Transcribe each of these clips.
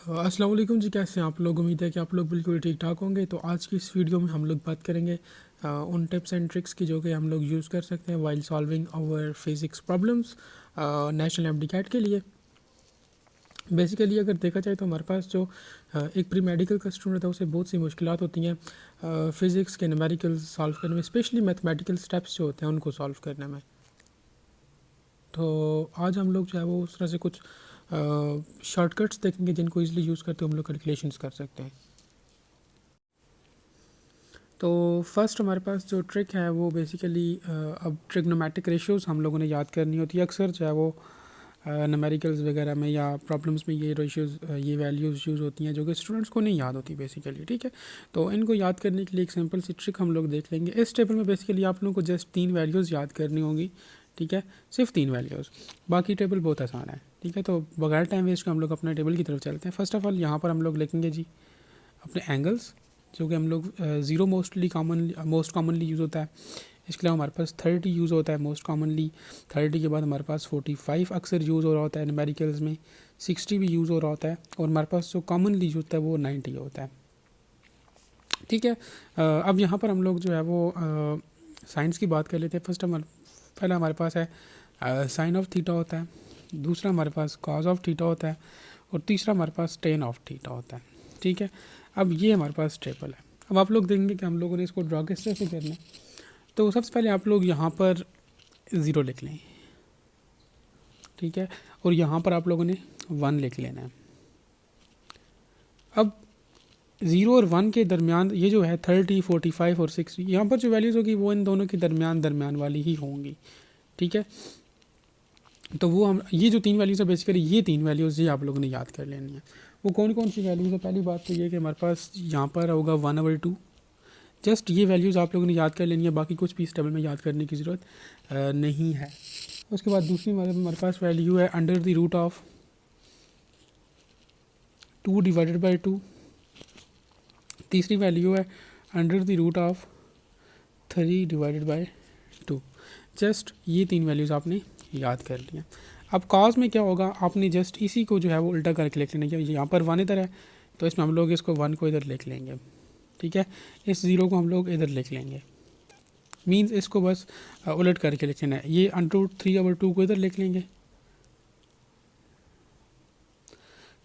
अस्सलाम वालेकुम जी, कैसे हैं आप लोग। उम्मीद है कि आप लोग बिल्कुल ठीक ठाक होंगे। तो आज की इस वीडियो में हम लोग बात करेंगे उन टिप्स एंड ट्रिक्स की जो कि हम लोग यूज़ कर सकते हैं while solving our physics problems national MDCAT के लिए। बेसिकली अगर देखा जाए तो हमारे पास जो एक प्री मेडिकल का स्टूडेंट है उसे बहुत सी मुश्किलात होती हैं फ़िज़िक्स के न्यूमेरिकल सॉल्व करने में, स्पेशली मैथमेटिकल स्टेप्स जो होते हैं उनको सॉल्व करने में। तो आज हम लोग जो है वो उस तरह से कुछ शॉर्टकट्स देखेंगे जिनको इजीली यूज़ करते हम लोग कैलकुलेशंस कर सकते हैं। तो फर्स्ट हमारे पास जो ट्रिक है वो बेसिकली अब ट्रिग्नोमेट्रिक रेशियोज़ हम लोगों ने याद करनी होती है। अक्सर जो है वो न्यूमेरिकल्स वगैरह में या प्रॉब्लम्स में ये रेशियोज़ ये वैल्यूज़ यूज़ होती हैं जो कि स्टूडेंट्स को नहीं याद होती बेसिकली। ठीक है, तो इनको याद करने के लिए एक सिंपल सी ट्रिक हम लोग देख लेंगे। इस टेबल में बेसिकली आप लोगों को जस्ट 3 वैल्यूज़ याद करनी होंगी। ठीक है, सिर्फ 3 वैल्यूज़, बाकी टेबल बहुत आसान है। ठीक है, तो बगैर टाइम वेस्ट के हम लोग अपने टेबल की तरफ चलते हैं। फर्स्ट ऑफ ऑल यहाँ पर हम लोग लिखेंगे जी अपने एंगल्स, जो कि हम लोग ज़ीरो मोस्ट कॉमनली यूज़ होता है। इसके अलावा हमारे पास 30 यूज़ होता है मोस्ट कॉमनली। 30 के बाद हमारे पास 45 अक्सर यूज़ हो रहा होता है न्यूमेरिकल्स में। 60 भी यूज़ हो रहा होता है और हमारे पास जो कॉमनली यूज़ होता है वो 90 होता है। ठीक है, अब यहाँ पर हम लोग जो है वो साइंस की बात कर लेते हैं। पहला हमारे पास है साइन ऑफ थीटा होता है, दूसरा हमारे पास कॉज ऑफ थीटा होता है और तीसरा हमारे पास टेन ऑफ थीटा होता है। ठीक है, अब ये हमारे पास टेबल है। अब आप लोग देखेंगे कि हम लोगों ने इसको ड्रॉ किस तरह से करना है। तो सबसे पहले आप लोग यहाँ पर ज़ीरो लिख लें। ठीक है, और यहाँ पर आप लोगों ने 1 लिख लेना है। अब 0 और 1 के दरमियान ये जो है 30, 45 और 60, यहाँ पर जो वैल्यूज़ होगी वो इन दोनों के दरमियान वाली ही होंगी। ठीक है, तो वो हम ये जो 3 वैल्यूज़ है बेसिकली ये 3 वैल्यूज़ ये आप लोगों ने याद कर लेनी है। वो कौन कौन सी वैल्यूज़ है। पहली बात तो ये कि हमारे पास यहाँ पर होगा 1/2। जस्ट ये वैल्यूज़ आप लोगों ने याद कर लेनी है, बाकी कुछ भी इस टेबल में याद करने की ज़रूरत नहीं है। उसके बाद दूसरी हमारे पास वैल्यू है अंडर द रूट ऑफ 2/2। तीसरी वैल्यू है under the root of 3/2। Just ये 3 वैल्यूज़ आपने याद कर लिया। अब कॉज में क्या होगा, आपने जस्ट इसी को जो है वो उल्टा करके लिख लेना। यहाँ पर 1 इधर है तो इसमें हम लोग इसको 1 को इधर लिख लेंगे। ठीक है, इस ज़ीरो को हम लोग इधर लिख लेंगे। मीन्स इसको बस उलट करके लिख लेना है। ये √3/2 को इधर लिख लेंगे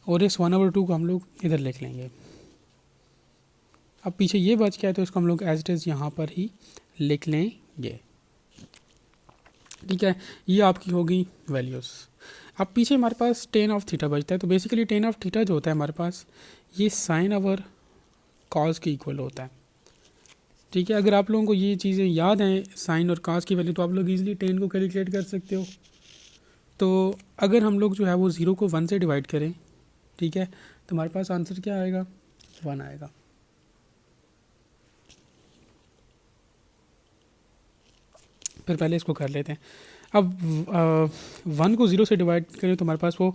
और इस 1/2 को हम लोग इधर लिख लेंगे। अब पीछे ये बच गया है तो इसको हम लोग एज इट इज़ यहाँ पर ही लिख लेंगे। ठीक है, ये आपकी होगी वैल्यूज़। अब पीछे हमारे पास टेन ऑफ थीटा बचता है। तो बेसिकली टेन ऑफ थीटा जो होता है हमारे पास ये साइन ओवर कॉज के इक्वल होता है। ठीक है, अगर आप लोगों को ये चीज़ें याद हैं साइन और कॉस की वैल्यू तो आप लोग इजीली टेन को कैलकुलेट कर सकते हो। तो अगर हम लोग जो है वो ज़ीरो को 1 से डिवाइड करें, ठीक है, तो हमारे पास आंसर क्या आएगा, 1 आएगा। फिर पहले इसको कर लेते हैं। अब 1 को 0 से डिवाइड करें तो हमारे पास वो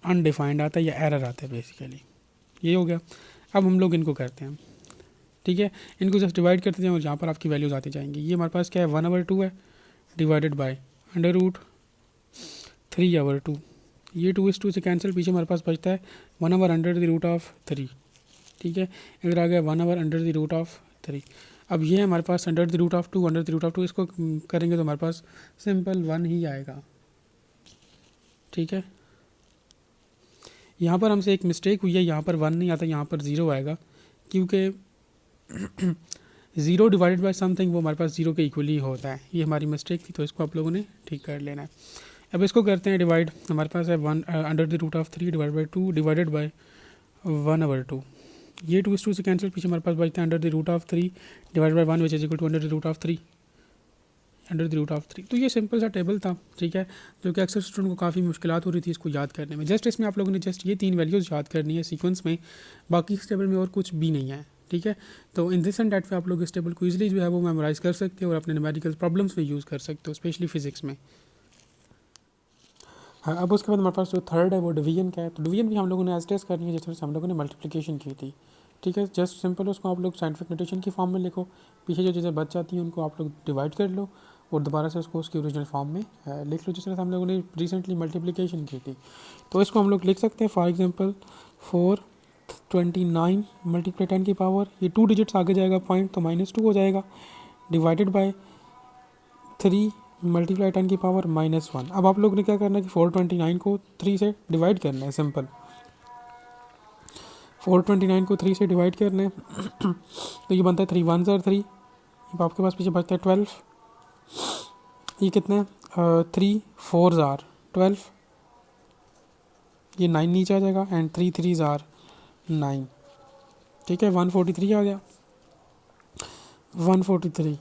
अनडिफाइंड आता है या एरर आता है बेसिकली। ये हो गया। अब हम लोग इनको करते हैं। ठीक है, इनको जस्ट डिवाइड करते हैं और यहाँ पर आपकी वैल्यूज़ आती जाएंगी। ये हमारे पास क्या है 1/2 है डिवाइडेड बाय √3/2। ये 2 से कैंसिल, पीछे हमारे पास बचता है 1/√3। ठीक है, इधर आ गया 1/√3। अब ये है हमारे पास अंडर द रूट ऑफ 2। इसको करेंगे तो हमारे पास सिंपल 1 ही आएगा। ठीक है, यहाँ पर हमसे एक मिस्टेक हुई है, यहाँ पर 1 नहीं आता, यहाँ पर 0 आएगा, क्योंकि 0 डिवाइडेड बाय समथिंग वो हमारे पास 0 के इक्वली होता है। ये हमारी मिस्टेक थी, तो इसको आप लोगों ने ठीक कर लेना है। अब इसको करते हैं डिवाइड। हमारे पास है 1 √3 डिवाइड बाई 2 डिवाइडेड बाई 1/2। ये 2 से कैंसिल, पीछे हमारे पास बचता है √3 divide by 1 which is equal to under the root of 3। तो ये सिंपल सा टेबल था। ठीक है, जो कि अक्सर स्टूडेंट को काफ़ी मुश्किलात हो रही थी इसको याद करने में। जस्ट इसमें आप लोगों ने जस्ट ये 3 वैल्यूज़ याद करनी है सीक्वेंस में, बाकी इस टेबल में और कुछ भी नहीं है। ठीक है, तो इन दिस एंड डैट पे आप लोग इस टेबल को ईजिली जो है वो मेमोराइज़ कर सकते हो और अपने न्यूमेरिकल प्रॉब्लम्स में यूज़ कर सकते हो, स्पेशली फिजिक्स में। हाँ, अब उसके बाद हमारे पास जो थर्ड है वो डिवीजन का है। तो डिवीजन भी हम लोगों ने एज टेस्ट करनी है जिस तरह से हम लोगों ने मल्टीप्लिकेशन की थी। ठीक है, जस्ट सिंपल उसको आप लोग साइंटिफिक नोटेशन की फॉर्म में लिखो, पीछे जो चीज़ें बच जाती हैं उनको आप लोग डिवाइड कर लो और दोबारा से उसको उसकी ओरिजिनल फॉर्म में लिख लो, जिस तरह से हम लोगों ने रिसेंटली मल्टीप्लिकेशन की थी। तो इसको हम लोग लिख सकते हैं फॉर एग्जांपल 429 मल्टीप्लाई 10 की पावर, ये 2 डिजिट्स आगे जाएगा पॉइंट तो -2 हो जाएगा, डिवाइडेड बाय 3 मल्टीप्लाई 10 की पावर -1। अब आप लोग ने क्या करना है कि 429 को 3 से डिवाइड करना है, सिंपल 429 को 3 से डिवाइड करना है तो ये बनता है 3 1 ज़ार 3, अब आपके पास पीछे बचता है 12, ये कितना है 3 4 ज़ार 12, ये 9 नीचे आ जाएगा एंड 3 3 ज़ार 9, ठीक है 143 आ गया। 143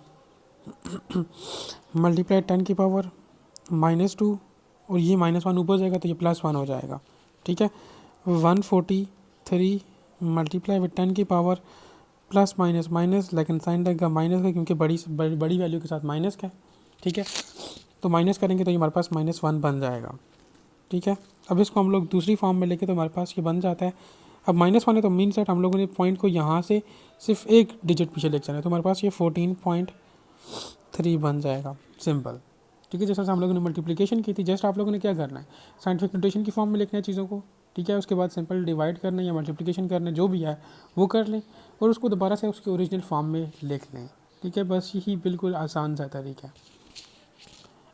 मल्टीप्लाई 10 की पावर -2 और ये -1 ऊपर जाएगा तो ये +1 हो जाएगा, ठीक है 143 मल्टीप्लाई विद 10 की पावर प्लस माइनस माइनस, लेकिन साइन लगेगा माइनस का क्योंकि बड़ी वैल्यू के साथ माइनस का है, ठीक है तो माइनस करेंगे तो ये हमारे पास -1 बन जाएगा, ठीक है। अब इसको हम लोग दूसरी फॉर्म में लेके तो हमारे पास ये बन जाता है, अब -1 है तो मीन सेट हम लोगों ने पॉइंट को यहाँ से सिर्फ एक डिजिट पीछे लेके जाना है, तो हमारे पास ये 14.3 बन जाएगा, सिंपल, ठीक है। जैसा हम लोगों ने मल्टीप्लिकेशन की थी, जस्ट आप लोगों ने क्या करना है साइंटिफिक नोटेशन की फॉर्म में लिखना है चीज़ों को, ठीक है। उसके बाद सिंपल डिवाइड करना या मल्टीप्लिकेशन करना जो भी है वो कर लें और उसको दोबारा से उसके ओरिजिनल फॉर्म में लिख लें, ठीक है। बस यही बिल्कुल आसान सा तरीका है।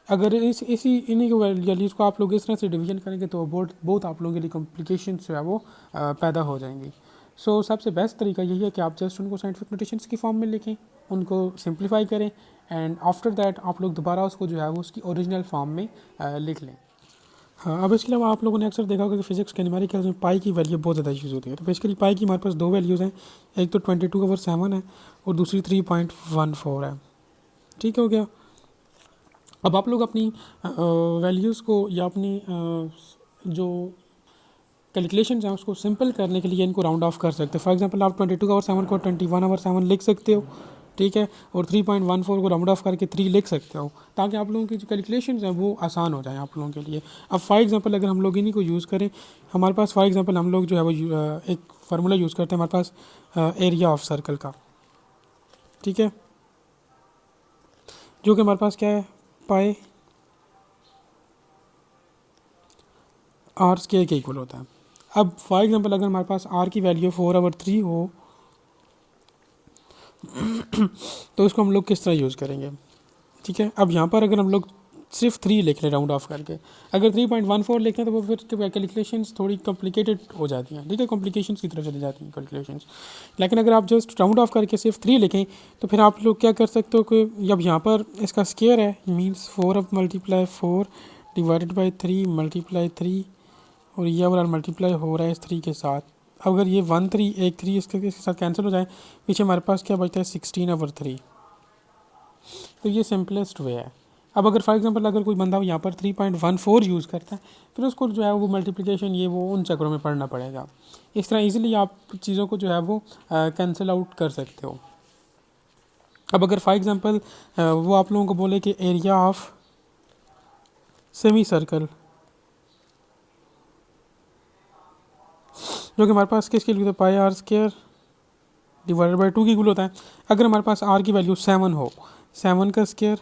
अगर इन्हीं वैल्यूज़ को आप लोग इस तरह से डिवीजन करेंगे तो बहुत आप लोगों के लिए कॉम्प्लिकेशंस जो है वो पैदा हो जाएंगी। सो सबसे बेस्ट तरीका यही है कि आप जस्ट उनको साइंटिफिक नोटेशंस की फॉर्म में लिखें, उनको सिंप्लीफाई करें एंड आफ्टर दैट आप लोग दोबारा उसको जो है वो उसकी ओरिजिनल फॉर्म में लिख लें। हाँ, अब इसके अलावा आप लोगों ने अक्सर देखा होगा कि फिजिक्स के न्यूमेरिकल्स में पाई की वैल्यू बहुत ज़्यादा यूज़ होती है। तो बेसिकली पाई की हमारे पास 2 वैल्यूज़ हैं, एक तो 22/7 है और दूसरी 3.14 है, ठीक हो गया। अब आप लोग अपनी वैल्यूज़ को या अपनी जो कैलकुलेशंस हैं उसको सिंपल करने के लिए इनको राउंड ऑफ कर सकते हैं। फॉर एग्जांपल आप 22/7 को 21/7 लिख सकते हो, ठीक है, और 3.14 को राउंड ऑफ करके 3 लिख सकते हो, ताकि आप लोगों की जो कैलकुलेशंस हैं वो आसान हो जाए आप लोगों के लिए। अब फॉर एग्जांपल अगर हम लोग इन्हीं को यूज़ करें, हमारे पास फॉर एग्जांपल हम लोग जो है वो एक फार्मूला यूज़ करते हैं हमारे पास एरिया ऑफ सर्कल का, ठीक है, जो कि हमारे पास क्या है पाई आर स्क्वायर के इक्वल होता है। अब फॉर एग्जांपल अगर हमारे पास आर की वैल्यू 4/3 हो तो इसको हम लोग किस तरह यूज़ करेंगे, ठीक है। अब यहाँ पर अगर हम लोग सिर्फ 3 लिख रहे राउंड ऑफ करके, अगर 3.14 लिख रहे हैं तो वो फिर कैलकुलेशंस थोड़ी कॉम्प्लिकेटेड हो जाती हैं, ठीक है, कॉम्प्लिकेशंस की तरफ चली जाती हैं कैलकुलेशंस। लेकिन अगर आप जस्ट राउंड ऑफ करके सिर्फ 3 लिखें तो फिर आप लोग क्या कर सकते हो कि अब यहाँ पर इसका स्क्वायर है, मीन्स 4/4 डिवाइडेड बाई 3 × 3 और ये ओवरऑल मल्टीप्लाई हो रहा है इस 3 के साथ। अगर ये 1 3 एक 3 इसके साथ कैंसिल हो जाए, पीछे हमारे पास क्या बचता है 16/3। तो ये सिंपलेस्ट वे है। अब अगर फॉर एग्जांपल अगर कोई बंदा यहाँ पर 3.14 यूज़ करता है, फिर उसको जो है वो मल्टीप्लिकेशन ये वो उन चक्रों में पढ़ना पड़ेगा। इस तरह इजीली आप चीज़ों को जो है वो कैंसिल आउट कर सकते हो। अब अगर फॉर एग्जांपल वो आप लोगों को बोले कि एरिया ऑफ सेमी सर्कल, जो कि हमारे पास किसके लिए पाई आर स्क्वायर डिवाइडेड बाई 2 की इक्वल होता है। अगर हमारे पास आर की वैल्यू 7 हो, 7 का स्क्वायर,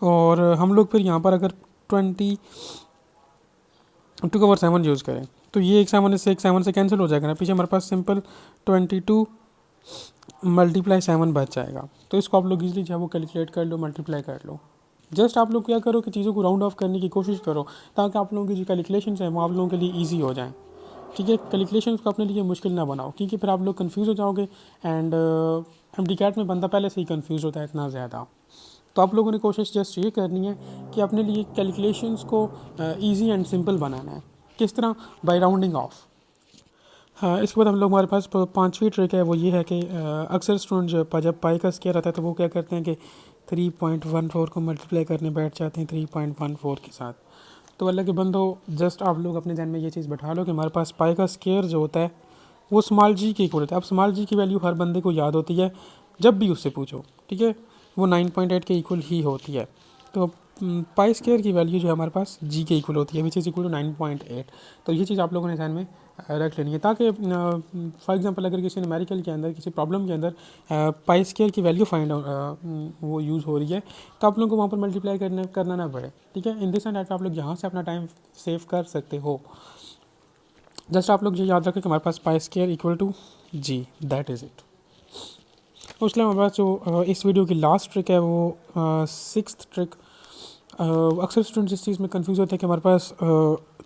और हम लोग फिर यहाँ पर अगर 22/7 यूज़ करें तो ये एक 7 से कैंसिल हो जाएगा ना, पीछे हमारे पास सिंपल 22 × 7 बच जाएगा। तो इसको आप लोग इजीली जो है वो कैलकुलेट कर लो, मल्टीप्लाई कर लो। जस्ट आप लोग क्या करो कि चीज़ों को राउंड ऑफ करने की कोशिश करो, ताकि आप लोगों की जो कैलकुलेशंस हैं वो आप लोगों के लिए ईजी हो जाएँ, ठीक है। कैलकुलेशंस को अपने लिए मुश्किल ना बनाओ, क्योंकि फिर आप लोग कंफ्यूज हो जाओगे एंड एमटीकैट में बंदा पहले से ही कंफ्यूज होता है इतना ज़्यादा। तो आप लोगों ने कोशिश जस्ट ये करनी है कि अपने लिए कैलकुलेशंस को इजी एंड सिंपल बनाना है। किस तरह? By rounding off. हाँ, इसके बाद हम लोग हमारे पास 5वीं ट्रिक है, वो ये है कि अक्सर स्टूडेंट जब पाई का स्क्वायर आता है तो वो क्या करते हैं कि 3.14 को मल्टीप्लाई करने बैठ जाते हैं 3.14 के साथ। तो अल्लाह के बंदो, जस्ट आप लोग अपने ध्यान में ये चीज़ बैठा लो कि हमारे पास पाई का स्क्वायर जो होता है वो स्मॉल जी के इक्वल होता है। अब स्मॉल जी की वैल्यू हर बंदे को याद होती है, जब भी उससे पूछो, ठीक है, वो 9.8 के इक्वल ही होती है। तो पाई स्क्वायर की वैल्यू जो है हमारे पास जी के इक्वल होती है, विच इज़ इक्वल टू 9.8। तो ये चीज़ आप लोगों ने ध्यान में रख लेनी है, ताकि फॉर एग्जांपल अगर किसी न्यूमेरिकल के अंदर, किसी प्रॉब्लम के अंदर पाई स्क्वायर की वैल्यू फाइंड वो यूज़ हो रही है, तो आप लोगों को वहाँ पर मल्टीप्लाई करना ना पड़े। ठीक है, इन दिस एंड आप लोग यहाँ से अपना टाइम सेव कर सकते हो। जस्ट आप लोग ये याद रखें कि हमारे पास pi square equal to g, that is it. उसके हमारे पास जो इस वीडियो की लास्ट ट्रिक है वो सिक्स्थ ट्रिक। अक्सर स्टूडेंट्स इस चीज़ में कंफ्यूज होते हैं कि हमारे पास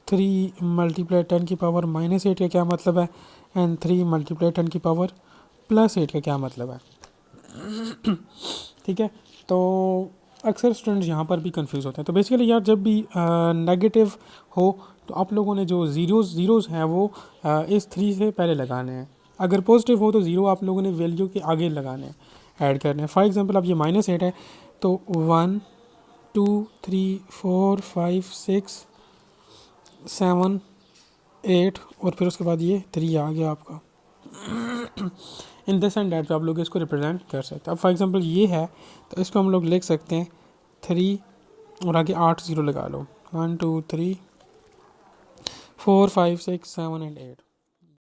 3 मल्टीप्लाई 10 की पावर -8 का क्या मतलब है, एंड 3 मल्टीप्लाई 10 की पावर +8 का क्या मतलब है। ठीक है, तो अक्सर स्टूडेंट्स यहाँ पर भी कंफ्यूज होते हैं। तो बेसिकली यार, जब भी नेगेटिव हो तो आप लोगों ने जो ज़ीरोज़ हैं वो इस 3 से पहले लगाने हैं। अगर पॉजिटिव हो तो ज़ीरो आप लोगों ने वैल्यू के आगे लगाने हैं, ऐड करने हैं। फॉर एग्जांपल अब ये -8 है, तो 1 2 3 4 5 6 7 8 और फिर उसके बाद ये 3 आ गया आपका। इन दिस एंड डैट आप लोग इसको रिप्रेजेंट कर सकते हैं। अब फॉर एग्जांपल ये है, तो इसको हम लोग लिख सकते हैं 3 और आगे 8 0 लगा लो, 1 2 3 4 5 6 7 एंड 8।